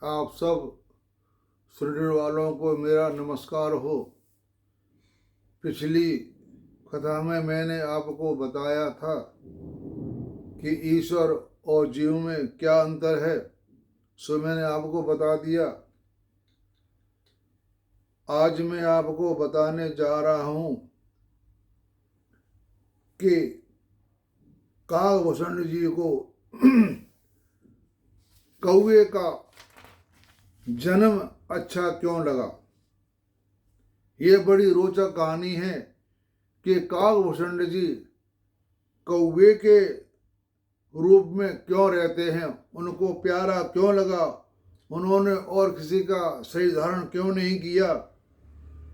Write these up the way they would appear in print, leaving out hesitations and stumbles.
आप सब सुनने वालों को मेरा नमस्कार हो। पिछली कथा में मैंने आपको बताया था कि ईश्वर और जीव में क्या अंतर है, सो मैंने आपको बता दिया। आज मैं आपको बताने जा रहा हूं कि काकभूषण जी को कौवे का जन्म अच्छा क्यों लगा। ये बड़ी रोचक कहानी है कि काकभूषण जी कौवे के रूप में क्यों रहते हैं, उनको प्यारा क्यों लगा, उन्होंने और किसी का सही धारण क्यों नहीं किया,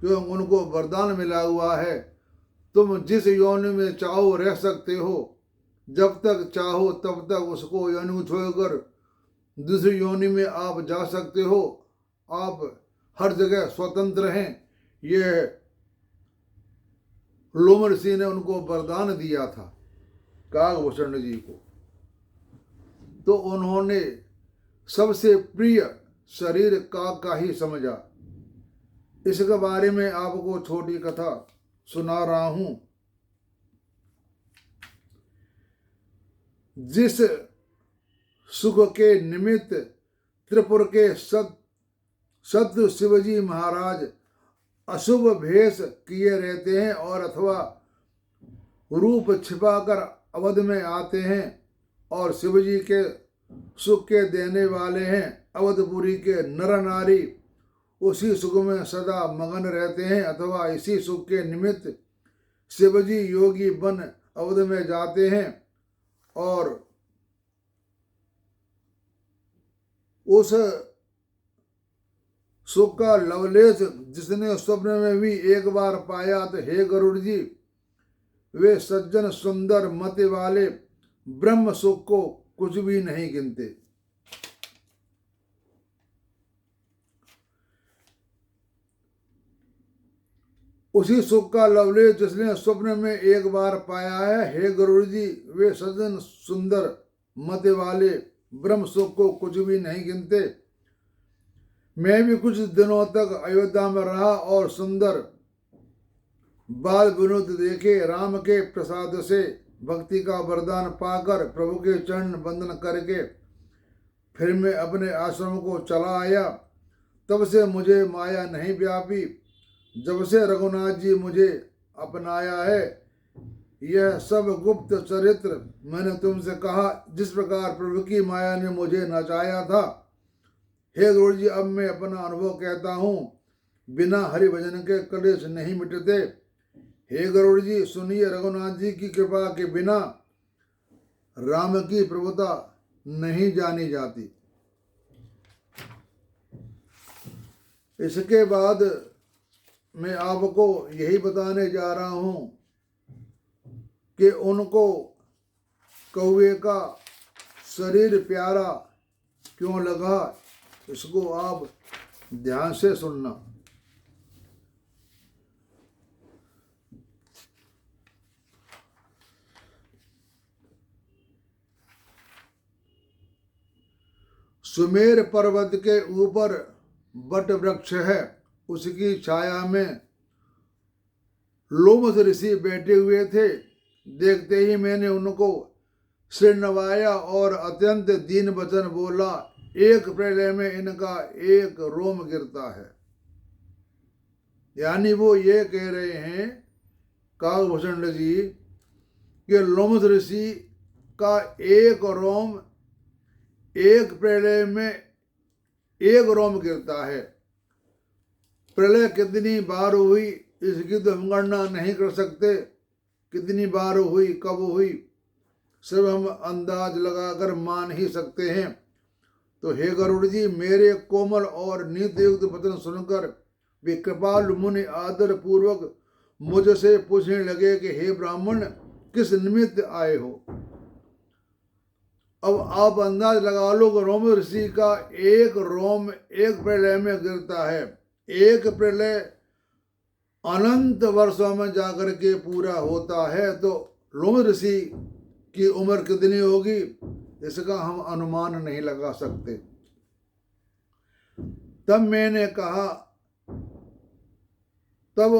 क्यों उनको वरदान मिला हुआ है तुम जिस योनि में चाहो रह सकते हो, जब तक चाहो तब तक उसको योनि छोड़कर दूसरी योनि में आप जा सकते हो, आप हर जगह स्वतंत्र हैं। ये लोमड़ ऋषि ने उनको वरदान दिया था काकभूषण जी को। तो उन्होंने सबसे प्रिय शरीर काक का ही समझा। इसके बारे में आपको छोटी कथा सुना रहा हूं। जिस सुख के निमित्त त्रिपुर के शत्रु शिवजी महाराज अशुभ भेष किए रहते हैं और अथवा रूप छिपाकर अवध में आते हैं और शिवजी के सुख के देने वाले हैं, अवधपुरी के नर नारी उसी सुख में सदा मगन रहते हैं, अथवा इसी सुख के निमित्त शिवजी योगी बन अवध में जाते हैं और उस सुख का लवलेश जिसने स्वप्न में भी एक बार पाया, तो हे गरुड़ जी, वे सज्जन सुंदर मति वाले ब्रह्म सुख को कुछ भी नहीं गिनते। उसी सुख का लवलेश जिसने स्वप्न में एक बार पाया है, हे गरुड़ जी, वे सज्जन सुंदर मति वाले ब्रह्म सुख को कुछ भी नहीं गिनते। मैं भी कुछ दिनों तक अयोध्या में रहा और सुंदर बाल विनोद देखे, राम के प्रसाद से भक्ति का वरदान पाकर प्रभु के चरण वंदन करके फिर मैं अपने आश्रम को चला आया। तब से मुझे माया नहीं व्यापी। जब से रघुनाथ जी मुझे अपनाया है, यह सब गुप्त चरित्र मैंने तुमसे कहा। जिस प्रकार प्रभु की माया ने मुझे नचाया था, हे गुरु जी, अब मैं अपना अनुभव कहता हूँ। बिना हरि भजन के कलेश नहीं मिटते। हे गरुड़ जी, सुनिए, रघुनाथ जी की कृपा के बिना राम की प्रभुता नहीं जानी जाती। इसके बाद मैं आपको यही बताने जा रहा हूं कि उनको कौवे का शरीर प्यारा क्यों लगा। इसको आप ध्यान से सुनना। सुमेर पर्वत के ऊपर बट वृक्ष है, उसकी छाया में लोमस ऋषि बैठे हुए थे। देखते ही मैंने उनको सिर नवाया और अत्यंत दीन वचन बोला, एक प्रलय में इनका एक रोम गिरता है। यानी वो ये कह रहे हैं काकभूषण जी कि लोमस ऋषि का एक रोम एक प्रलय में एक रोम गिरता है। प्रलय कितनी बार हुई इसकी तो हम गणना नहीं कर सकते, कितनी बार हुई, कब हुई, सब हम अंदाज लगाकर मान ही सकते हैं। तो हे गरुड़ जी, मेरे कोमल और नीति युक्त वचन सुनकर वे कृपालु मुनि आदर पूर्वक मुझसे पूछने लगे कि हे ब्राह्मण, किस निमित्त आए हो। अब आप अंदाज लगा लो कि रोम ऋषि का एक रोम एक प्रलय में गिरता है। एक प्रलय अनंत वर्षों में जाकर के पूरा होता है, तो रोम ऋषि की उम्र कितनी होगी इसका हम अनुमान नहीं लगा सकते। तब मैंने कहा, तब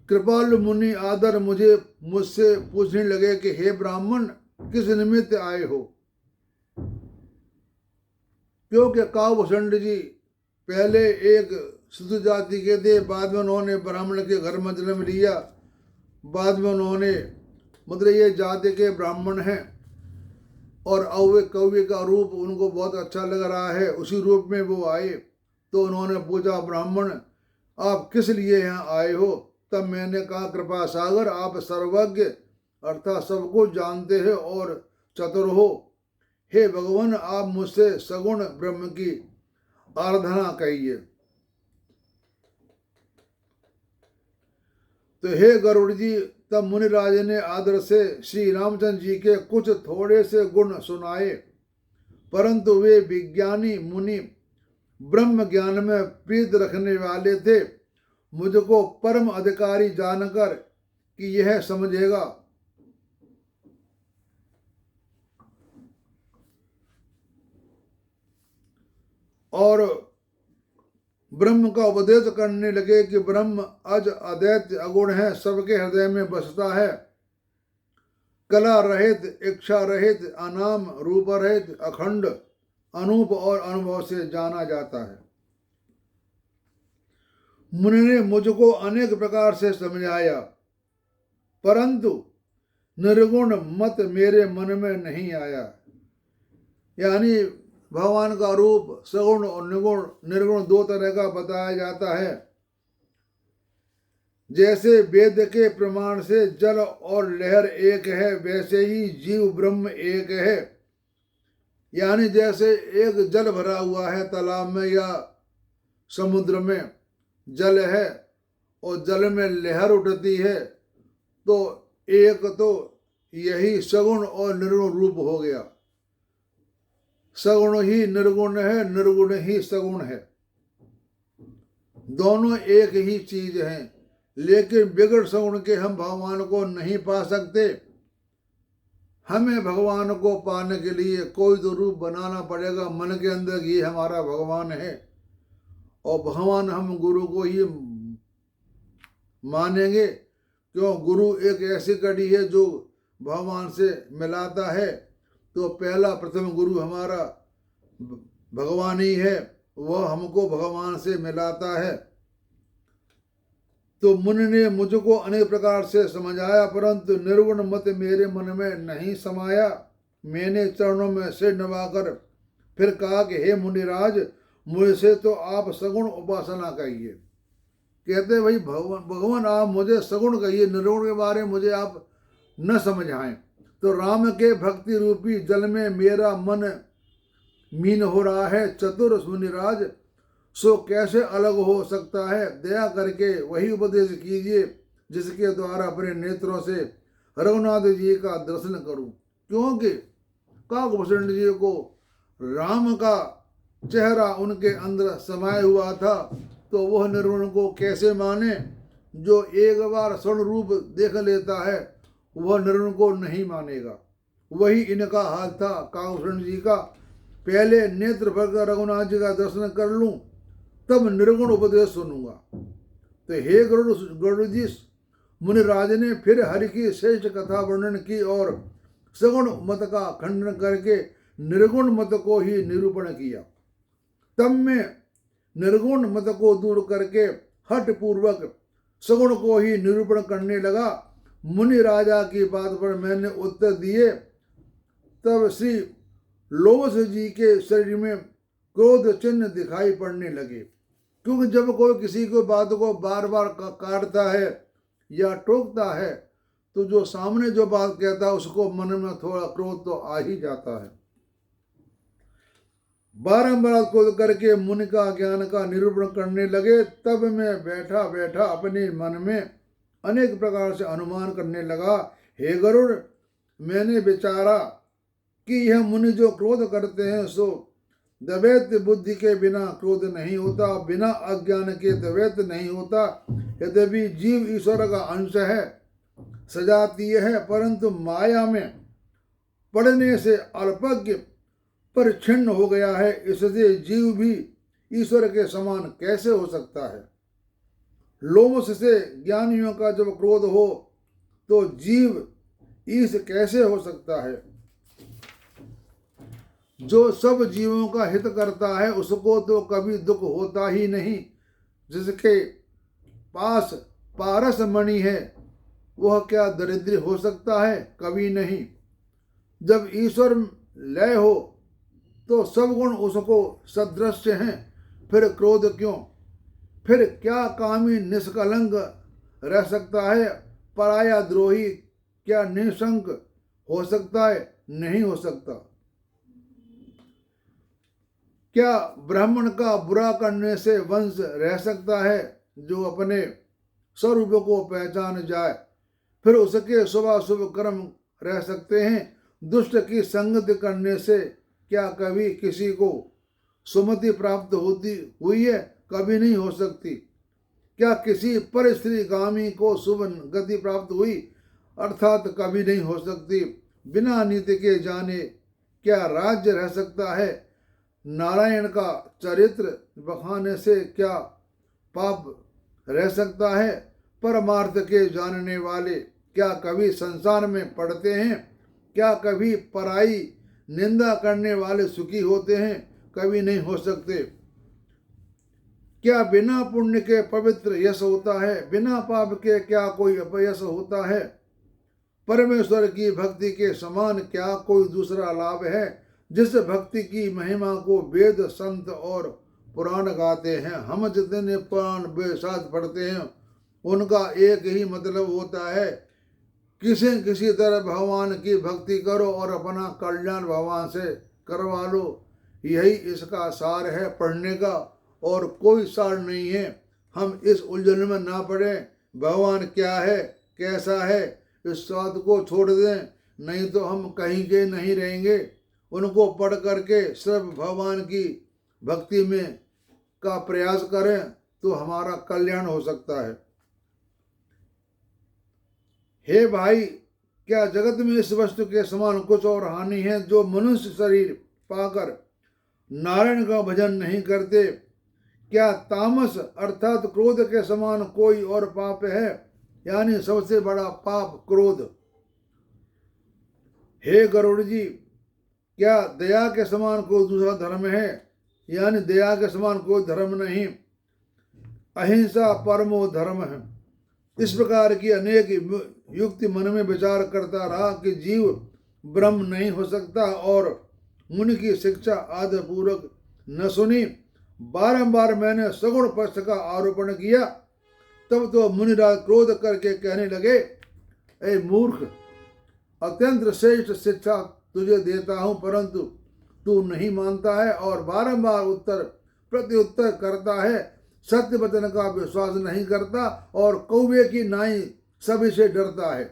कृपालु मुनि आदर मुझसे पूछने लगे कि हे ब्राह्मण, किस निमित्त आए हो? क्योंकि काकभूषण जी पहले एक शुद्ध जाति के थे, बाद में उन्होंने ब्राह्मण के घर में जन्म लिया, बाद में उन्होंने मतलब ये जाति के ब्राह्मण हैं, और अव्य कव्य का रूप उनको बहुत अच्छा लग रहा है, उसी रूप में वो आए। तो उन्होंने पूछा, ब्राह्मण आप किस लिए यहाँ आए हो? तब मैंने कहा, कृपा सागर, आप सर्वज्ञ अर्थात सब कुछ जानते हैं और चतुर हो। हे भगवान, आप मुझसे सगुण ब्रह्म की आराधना कहिए। तो हे गरुड़ जी, तब मुनिराज ने आदर से श्री रामचंद्र जी के कुछ थोड़े से गुण सुनाए, परंतु वे विज्ञानी मुनि ब्रह्म ज्ञान में प्रीत रखने वाले थे। मुझको परम अधिकारी जानकर कि यह समझेगा और ब्रह्म का उपदेश करने लगे कि ब्रह्म अज अद्वैत अगुण है, सबके हृदय में बसता है, कला रहित, इच्छा रहित, अनाम, रूप रहित, अखंड, अनूप और अनुभव से जाना जाता है। मुनि ने मुझको अनेक प्रकार से समझाया, परंतु निर्गुण मत मेरे मन में नहीं आया। यानी भगवान का रूप सगुण और निर्गुण दो तरह का बताया जाता है। जैसे वेद के प्रमाण से जल और लहर एक है, वैसे ही जीव ब्रह्म एक है। यानी जैसे एक जल भरा हुआ है तालाब में या समुद्र में, जल है और जल में लहर उठती है, तो एक तो यही सगुण और निर्गुण रूप हो गया। सगुण ही निर्गुण है, निर्गुण ही सगुण है, दोनों एक ही चीज हैं। लेकिन बिगड़ सगुण के हम भगवान को नहीं पा सकते। हमें भगवान को पाने के लिए कोई तो रूप बनाना पड़ेगा मन के अंदर, ये हमारा भगवान है, और भगवान हम गुरु को ही मानेंगे। क्यों? गुरु एक ऐसी कड़ी है जो भगवान से मिलाता है। तो पहला प्रथम गुरु हमारा भगवान ही है, वह हमको भगवान से मिलाता है। तो मुनि ने मुझको अनेक प्रकार से समझाया, परंतु निर्गुण मत मेरे मन में नहीं समाया। मैंने चरणों में सिर नवाकर फिर कहा कि हे मुनिराज, मुझसे तो आप सगुण उपासना कहिए। कहते भाई भगवान आप मुझे सगुण कहिए, निर्गुण के बारे में मुझे आप न समझाएं। तो राम के भक्ति रूपी जल में मेरा मन मीन हो रहा है। चतुर मुनिराज, सो कैसे अलग हो सकता है? दया करके वही उपदेश कीजिए जिसके द्वारा अपने नेत्रों से रघुनाथ जी का दर्शन करूं। क्योंकि काकभूषण जी को राम का चेहरा उनके अंदर समाया हुआ था, तो वह निर्गुण को कैसे माने? जो एक बार स्वर्ण रूप देख लेता है वह निर्गुण को नहीं मानेगा। वही इनका हाल था काकभूषण जी का। पहले नेत्र भर कर रघुनाथ जी का दर्शन कर लूं, तब निर्गुण उपदेश सुनूंगा। तो हे गरुड़ जी, मुनिराज ने फिर हरि की श्रेष्ठ कथा वर्णन की और सगुण मत का खंडन करके निर्गुण मत को ही निरूपण किया। तब मैं निर्गुण मत को दूर करके हठ पूर्वक सगुण को ही निरूपण करने लगा। मुनि राजा की बात पर मैंने उत्तर दिए। तब श्री लोमस जी के शरीर में क्रोध चिन्ह दिखाई पड़ने लगे, क्योंकि जब कोई किसी को बात को बार बार काटता है या टोकता है, तो जो सामने जो बात कहता है उसको मन में थोड़ा क्रोध तो आ ही जाता है। बारंबार क्रोध करके मुनि का ज्ञान का निरूपण करने लगे। तब मैं बैठा बैठा अपने मन में अनेक प्रकार से अनुमान करने लगा। हे गरुड़, मैंने विचारा कि यह मुनि जो क्रोध करते हैं सो द्वैत बुद्धि के बिना क्रोध नहीं होता, बिना अज्ञान के द्वैत नहीं होता। यद्यपि जीव ईश्वर का अंश है, सजातीय है, परंतु माया में पड़ने से अल्पज्ञ परिच्छिन्न हो गया है। इससे जीव भी ईश्वर के समान कैसे हो सकता है। लोमश से ज्ञानियों का जब क्रोध हो तो जीव ईश कैसे हो सकता है। जो सब जीवों का हित करता है उसको तो कभी दुख होता ही नहीं। जिसके पास पारस मणि है वह क्या दरिद्र हो सकता है, कभी नहीं। जब ईश्वर लय हो तो सब गुण उसको सदृश्य हैं, फिर क्रोध क्यों। फिर क्या कामी निष्कलंक रह सकता है, पराया द्रोही क्या निशंक हो सकता है, नहीं हो सकता। क्या ब्राह्मण का बुरा करने से वंश रह सकता है। जो अपने स्वरूप को पहचान जाए फिर उसके शुभ अशुभ कर्म रह सकते हैं। दुष्ट की संगति करने से क्या कभी किसी को सुमति प्राप्त होती हुई है, कभी नहीं हो सकती। क्या किसी पर स्त्री गामी को शुभ गति प्राप्त हुई, अर्थात कभी नहीं हो सकती। बिना नीति के जाने क्या राज्य रह सकता है। नारायण का चरित्र बखाने से क्या पाप रह सकता है। परमार्थ के जानने वाले क्या कभी संसार में पड़ते हैं। क्या कभी पराई निंदा करने वाले सुखी होते हैं, कभी नहीं हो सकते। क्या बिना पुण्य के पवित्र यश होता है, बिना पाप के क्या कोई अपयश होता है। परमेश्वर की भक्ति के समान क्या कोई दूसरा लाभ है। जिस भक्ति की महिमा को वेद संत और पुराण गाते हैं, हम जितने पुराण वेद शास्त्र पढ़ते हैं उनका एक ही मतलब होता है, किसी तरह भगवान की भक्ति करो और अपना कल्याण भगवान से करवा लो। यही इसका सार है पढ़ने का, और कोई सार नहीं है। हम इस उलझन में ना पड़े भगवान क्या है कैसा है, इस स्वाद को छोड़ दें, नहीं तो हम कहीं के नहीं रहेंगे। उनको पढ़ करके सिर्फ भगवान की भक्ति में का प्रयास करें तो हमारा कल्याण हो सकता है। हे भाई, क्या जगत में इस वस्तु के समान कुछ और हानि है। जो मनुष्य शरीर पाकर नारायण का भजन नहीं करते, क्या तामस अर्थात क्रोध के समान कोई और पाप है। यानी सबसे बड़ा पाप क्रोध। हे गरुड़ जी, क्या दया के समान कोई दूसरा धर्म है। यानी दया के समान कोई धर्म नहीं, अहिंसा परमो धर्म है। इस प्रकार की अनेक युक्ति मन में विचार करता रहा कि जीव ब्रह्म नहीं हो सकता, और मुनि की शिक्षा आदर पूर्वक न सुनी। बारंबार मैंने सगुण पक्ष का आरोपण किया। तब तो मुनिराज क्रोध करके कहने लगे, ए मूर्ख, अत्यंत श्रेष्ठ शिक्षा तुझे देता हूं, परंतु तू नहीं मानता है और बारंबार उत्तर प्रत्युत्तर करता है। सत्य वचन का विश्वास नहीं करता और कौवे की नाई सभी से डरता है।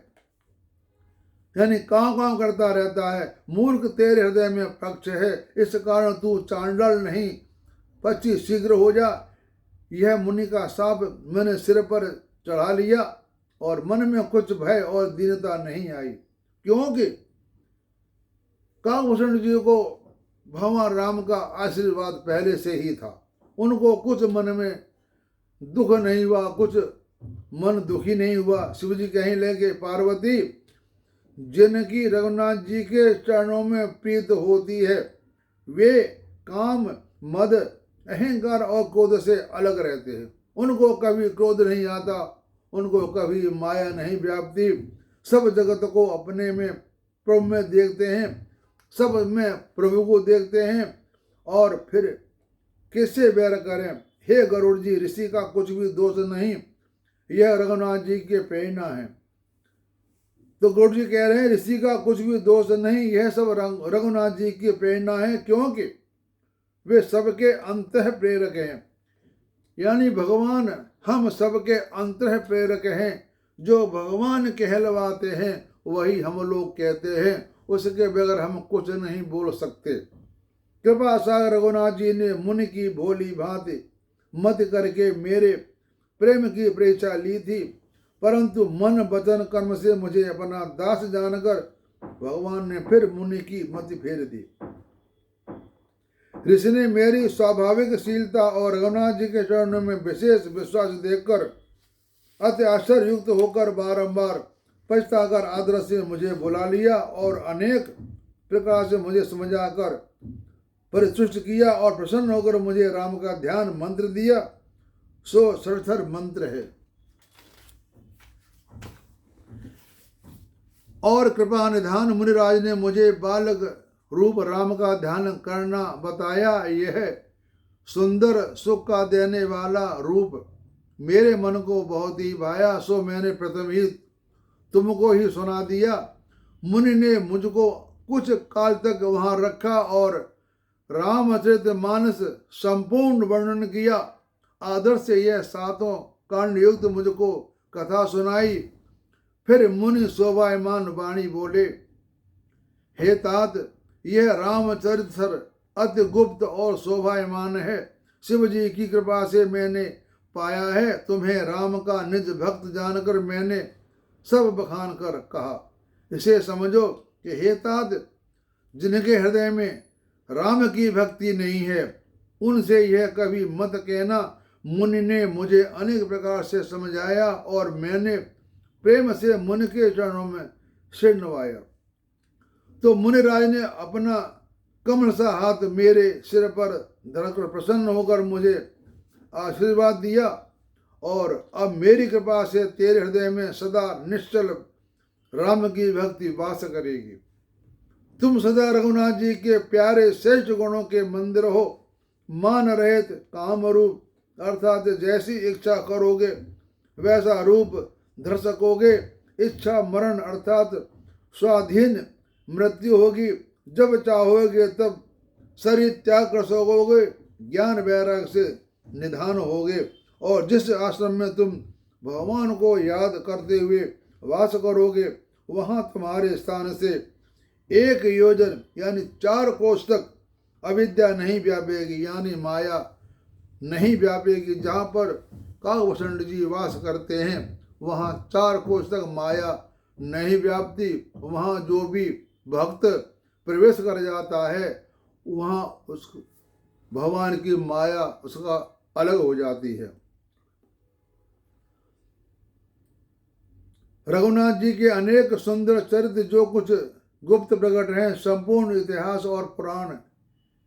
यानी काम करता रहता है। मूर्ख, तेरे हृदय में पक्ष है, इस कारण तू चांडाल नहीं, पक्षी शीघ्र हो जा। यह मुनि का शाप मैंने सिर पर चढ़ा लिया और मन में कुछ भय और दीनता नहीं आई, क्योंकि काकभूषण जी को भगवान राम का आशीर्वाद पहले से ही था। उनको कुछ मन में दुख नहीं हुआ, कुछ मन दुखी नहीं हुआ। शिव जी कहीं लेंगे, पार्वती जिनकी रघुनाथ जी के चरणों में प्रीत होती है वे काम, मद, अहंकार और क्रोध से अलग रहते हैं। उनको कभी क्रोध नहीं आता, उनको कभी माया नहीं व्यापती। सब जगत को अपने में प्रभु में देखते हैं, सब में प्रभु को देखते हैं, और फिर किससे बैर करें। हे गरुड़ जी, ऋषि का कुछ भी दोष नहीं, यह रघुनाथ जी के प्रेरणा है। तो गरुड़ जी कह रहे हैं ऋषि का कुछ भी दोष नहीं, यह सब रघुनाथ जी की प्रेरणा है, क्योंकि वे सबके अंतः प्रेरक हैं। यानी भगवान हम सबके अंतः प्रेरक हैं। जो भगवान कहलवाते हैं वही हम लोग कहते हैं, उसके बगैर हम कुछ नहीं बोल सकते। कृपा सागर रघुनाथ जी ने मुनि की भोली भांति मत करके मेरे प्रेम की परीक्षा ली थी, परंतु मन वचन कर्म से मुझे अपना दास जानकर भगवान ने फिर मुनि की मति फेर दी। ऋषि ने मेरी स्वाभाविक शीलता और रघुनाथ जी के चरणों में विशेष विश्वास देखकर अति आश्चर्य युक्त होकर बारंबार पछताकर आदर से मुझे बुला लिया और अनेक प्रकार से मुझे समझाकर परितुष्ट किया और प्रसन्न होकर मुझे राम का ध्यान मंत्र दिया। सो सरथर मंत्र है। और कृपा निधान मुनिराज ने मुझे बालक रूप राम का ध्यान करना बताया। यह सुंदर सुख का देने वाला रूप मेरे मन को बहुत ही भाया, सो मैंने प्रथम ही तुमको ही सुना दिया। मुनि ने मुझको कुछ काल तक वहां रखा और रामचरितमानस संपूर्ण वर्णन किया। आदर से यह सातों कांड युक्त मुझको कथा सुनाई। फिर मुनि शोभायमान वाणी बोले, हे तात, यह रामचरित अति गुप्त और शोभायमान है। शिव जी की कृपा से मैंने पाया है। तुम्हें राम का निज भक्त जानकर मैंने सब बखान कर कहा। इसे समझो कि हे तात, जिनके हृदय में राम की भक्ति नहीं है उनसे यह कभी मत कहना। मुनि ने मुझे अनेक प्रकार से समझाया और मैंने प्रेम से मुनि के चरणों में सिर नवाया। तो मुनिराज ने अपना कमल सा हाथ मेरे सिर पर धरकर प्रसन्न होकर मुझे आशीर्वाद दिया और अब मेरी कृपा से तेरे हृदय में सदा निश्चल राम की भक्ति वास करेगी। तुम सदा रघुनाथ जी के प्यारे श्रेष्ठ गुणों के मंदिर हो। मान रहित काम रूप, अर्थात जैसी इच्छा करोगे वैसा रूप धर सकोगे। इच्छा मरण अर्थात स्वाधीन मृत्यु होगी। जब चाहोगे तब शरीर त्याग कर सकोगे। ज्ञान वैराग से निधान होगे और जिस आश्रम में तुम भगवान को याद करते हुए वास करोगे वहां तुम्हारे स्थान से 1 योजन यानी 4 कोस तक अविद्या नहीं व्यापेगी, यानी माया नहीं व्यापेगी। जहाँ पर काकभूषण जी वास करते हैं वहाँ 4 कोस तक माया नहीं व्यापती। वहाँ जो भी भक्त प्रवेश कर जाता है वहाँ उस भगवान की माया उसका अलग हो जाती है। रघुनाथ जी के अनेक सुंदर चरित्र जो कुछ गुप्त प्रकट हैं, संपूर्ण इतिहास और पुराण,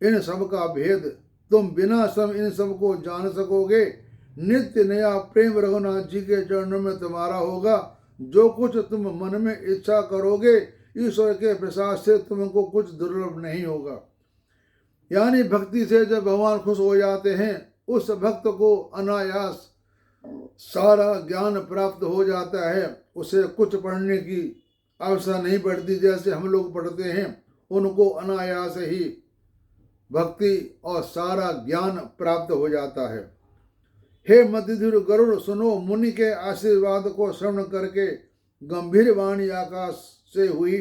इन सब का भेद तुम बिना सम इन सब को जान सकोगे। नित्य नया प्रेम रघुनाथ जी के चरणों में तुम्हारा होगा। जो कुछ तुम मन में इच्छा करोगे ईश्वर के प्रसाद से तुमको कुछ दुर्लभ नहीं होगा। यानी भक्ति से जब भगवान खुश हो जाते हैं उस भक्त को अनायास सारा ज्ञान प्राप्त हो जाता है। उसे कुछ पढ़ने की आवश्यकता नहीं पड़ती। जैसे हम लोग पढ़ते हैं उनको अनायास ही भक्ति और सारा ज्ञान प्राप्त हो जाता है। हे मध्यधुर गरुड़, सुनो, मुनि के आशीर्वाद को श्रवण करके गंभीर वाणी आकाश से हुई।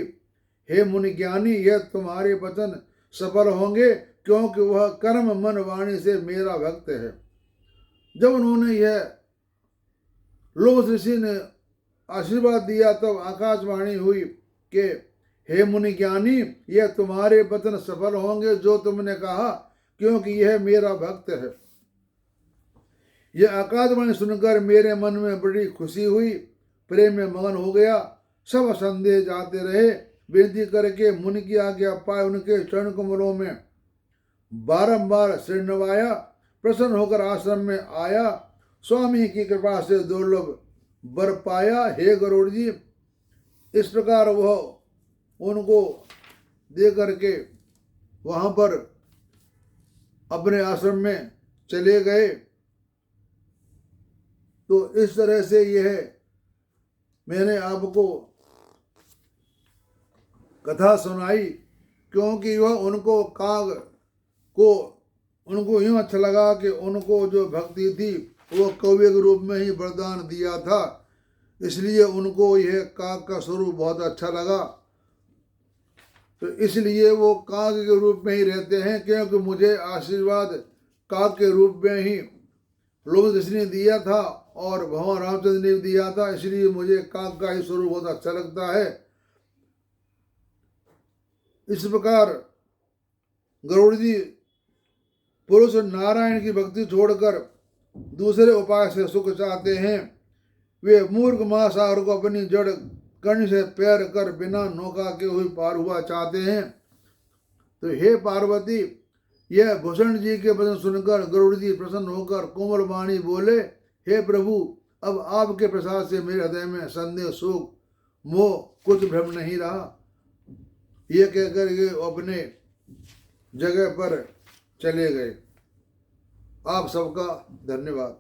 हे मुनि ज्ञानी, यह तुम्हारे वचन सफल होंगे क्योंकि वह कर्म मन वाणी से मेरा भक्त है। जब उन्होंने यह लोभ ऋषि ने आशीर्वाद दिया तब आकाशवाणी हुई कि हे मुनि ज्ञानी, यह तुम्हारे वचन सफल होंगे जो तुमने कहा, क्योंकि यह मेरा भक्त है। यह आकाशवाणी सुनकर मेरे मन में बड़ी खुशी हुई, प्रेम में मगन हो गया। सब संदेह जाते रहे। विनती करके मुनि की आज्ञा पाए उनके चरण कमलों में बारंबार सिर नवाया। प्रसन्न होकर आश्रम में आया। स्वामी की कृपा से दुर्लभ वर पाया। हे गरुड़ जी, इस प्रकार वह उनको दे करके वहां पर अपने आश्रम में चले गए। तो इस तरह से यह मैंने आपको कथा सुनाई, क्योंकि वह उनको काग को उनको यूँ अच्छा लगा कि उनको जो भक्ति थी वो कौवे के रूप में ही वरदान दिया था, इसलिए उनको यह काग का स्वरूप बहुत अच्छा लगा। तो इसलिए वो काग के रूप में ही रहते हैं, क्योंकि मुझे आशीर्वाद काग के रूप में ही लोग जिसने दिया था और भगवान रामचंद्र ने दिया था, इसलिए मुझे काग का ही स्वरूप बहुत अच्छा लगता है। इस प्रकार गरुड़ जी पुरुष नारायण की भक्ति छोड़कर दूसरे उपाय से सुख चाहते हैं, वे मूर्ख महासागर को अपनी जड़ कर्ण से पैर कर बिना नौका के हुई पार हुआ चाहते हैं। तो हे पार्वती, यह भूषण जी के वचन सुनकर गरुड़ जी प्रसन्न होकर कोमल वाणी बोले, हे प्रभु, अब आपके प्रसाद से मेरे हृदय में संदेह, शोक, मोह, कुछ भ्रम नहीं रहा। ये कहकर ये अपने जगह पर चले गए। आप सबका धन्यवाद।